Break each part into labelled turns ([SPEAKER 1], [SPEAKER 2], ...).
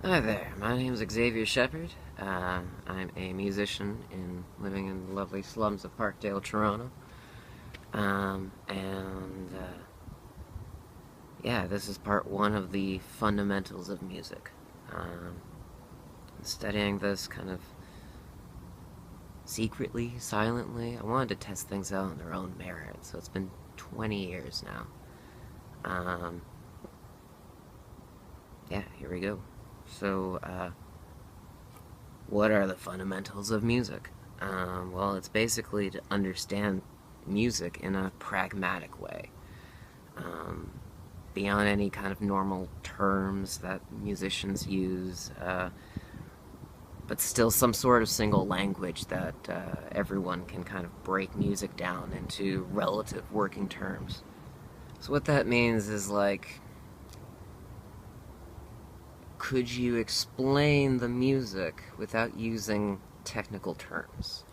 [SPEAKER 1] Hi there, my name is Xavier Shepherd. I'm a musician living in the lovely slums of Parkdale, Toronto. And yeah, this is part one of the fundamentals of music. Studying this kind of secretly, silently. I wanted to test things out on their own merit, so it's been 20 years now. Um, yeah, here we go. So, what are the fundamentals of music? Well, it's basically to understand music in a pragmatic way, um, beyond any kind of normal terms that musicians use, but still some sort of single language that everyone can kind of break music down into relative working terms. So, what that means is like, could you explain the music without using technical terms?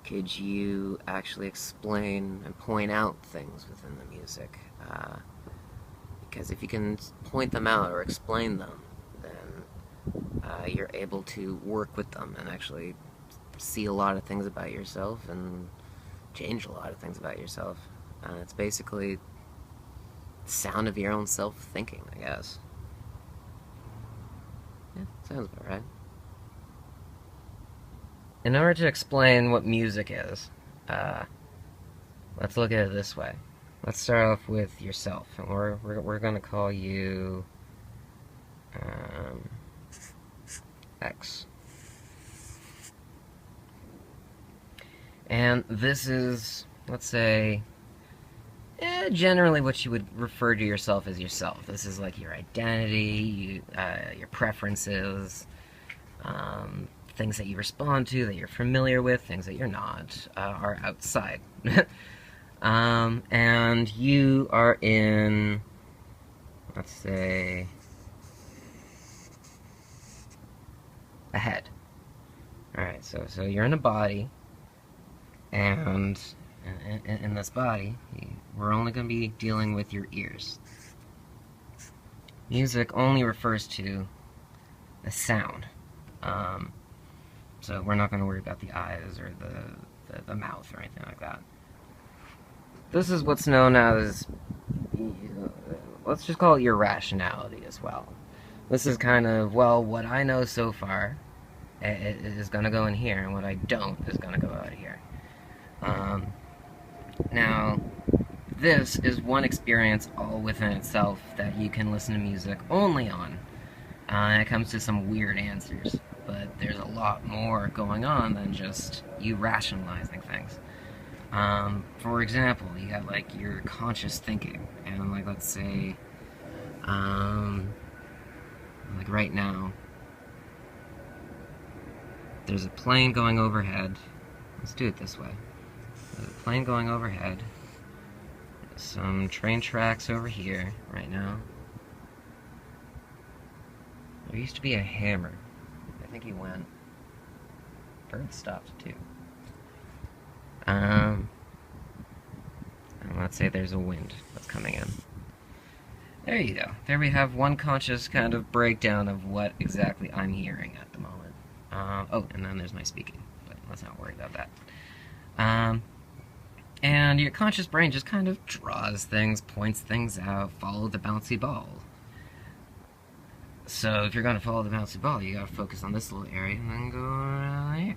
[SPEAKER 1] Could you actually explain and point out things within the music? Because if you can point them out or explain them, then you're able to work with them and actually see a lot of things about yourself and change a lot of things about yourself. It's basically the sound of your own self thinking, I guess. Yeah, sounds about right. In order to explain what music is, uh, let's look at it this way. Let's start off with yourself, and we're going to call you um, X. And this is, let's say, generally what you would refer to yourself as yourself. This is like your identity, your preferences, things that you respond to, that you're familiar with, things that you're not, are outside. And you are in, let's say, a head. Alright, so you're in a body, and in this body, we're only going to be dealing with your ears. Music only refers to the sound. Um, so we're not going to worry about the eyes or the mouth or anything like that. This is what's known as, let's just call it your rationality as well. This is kind of, well, what I know so far is going to go in here, and what I don't is going to go out here. Now, this is one experience all within itself that you can listen to music only on. And it comes to some weird answers, but there's a lot more going on than just you rationalizing things. For example, you got like your conscious thinking, and like let's say, like right now, there's a plane going overhead. Let's do it this way. There's a plane going overhead. Some train tracks over here right now. There used to be a hammer. I think he went. Bird stopped too. And let's say there's a wind that's coming in. There you go. There we have one conscious kind of breakdown of what exactly I'm hearing at the moment. Oh, and then there's my speaking, but let's not worry about that. And your conscious brain just kind of draws things, points things out, follow the bouncy ball. So if you're going to follow the bouncy ball, you got to focus on this little area and then go around here.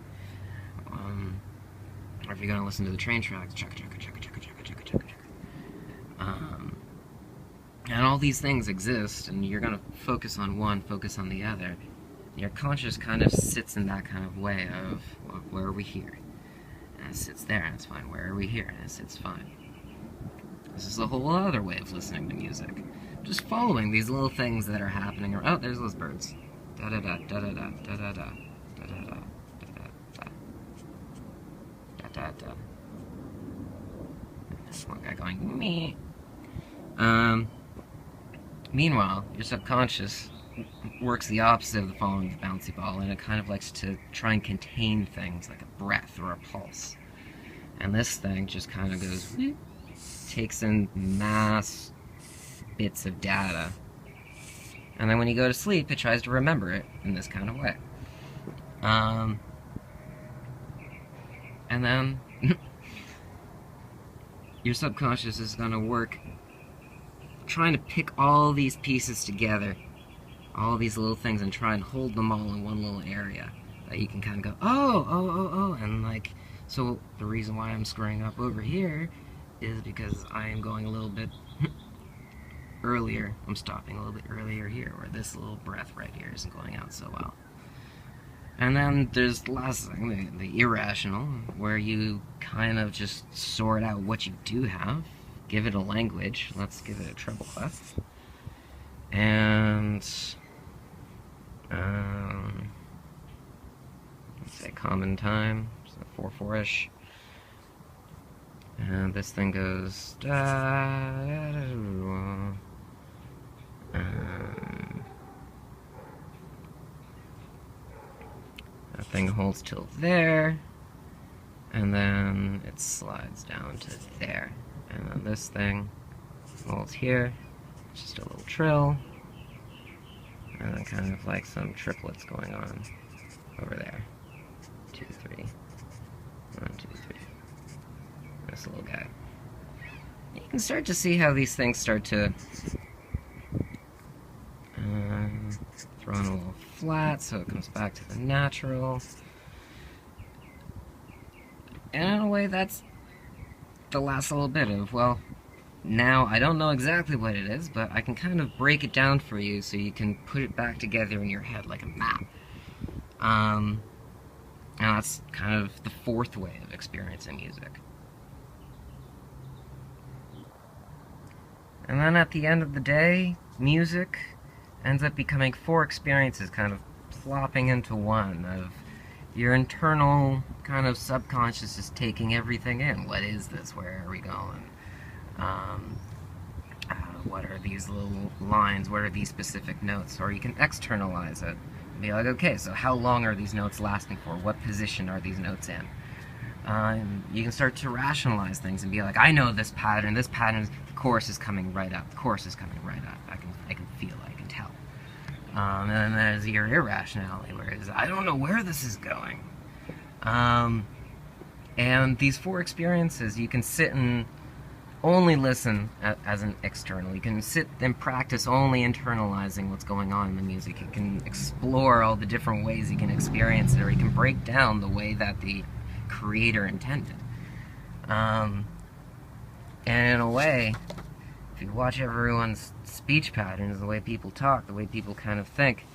[SPEAKER 1] Or if you're going to listen to the train tracks, chugga chugga chugga chugga chugga chugga chugga chugga. And all these things exist, and you're going to focus on one, focus on the other. Your conscious kind of sits in that kind of way of, well, where are we here? And it sits there, and it's fine. Where are we here? And it sits fine. This is a whole other way of listening to music. Just following these little things that are happening. Oh, there's those birds. Da da da da da da da da da da da da da da da da. There's one guy going me. Meanwhile, your subconscious works the opposite of the following the bouncy ball, and it kind of likes to try and contain things like a breath or a pulse. And this thing just kind of goes, takes in mass bits of data, And then when you go to sleep, it tries to remember it in this kind of way. And then your subconscious is going to work trying to pick all these pieces together, all these little things, and try and hold them all in one little area that you can kind of go, oh, and like, so the reason why I'm screwing up over here is because I am going a little bit earlier. I'm stopping a little bit earlier here, where this little breath right here isn't going out so well. And then there's the last thing, the irrational, where you kind of just sort out what you do have, give it a language. Let's give it a treble clef. And let's say common time, so 4/4-ish. And this thing goes that thing holds till there, and then it slides down to there. And then this thing holds here, just a little trill, and then kind of like some triplets going on over there. 2, 3. 1, 2, 3. This little guy. You can start to see how these things start to throw in a little flat, so it comes back to the natural. And in a way, that's the last little bit of, well, now I don't know exactly what it is, but I can kind of break it down for you so you can put it back together in your head like a map. And that's kind of the fourth way of experiencing music. And then at the end of the day, music ends up becoming 4 experiences kind of plopping into one of your internal kind of subconscious is taking everything in. What is this? Where are we going? What are these little lines? What are these specific notes? Or you can externalize it and be like, okay, so how long are these notes lasting for? What position are these notes in? You can start to rationalize things and be like, I know this pattern, the chorus is coming right up, the chorus is coming right up, I can feel it, I can tell. And then there's your irrationality, whereas I don't know where this is going. And these 4 experiences, you can sit and only listen as an external. You can sit and practice only internalizing what's going on in the music. You can explore all the different ways you can experience it, or you can break down the way that the creator intended. And in a way, if you watch everyone's speech patterns, the way people talk, the way people kind of think,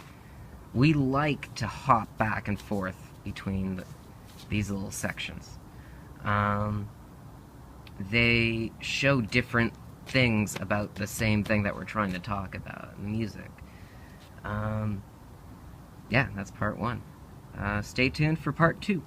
[SPEAKER 1] we like to hop back and forth between these little sections. They show different things about the same thing that we're trying to talk about in music. Yeah, that's part 1. Stay tuned for part 2.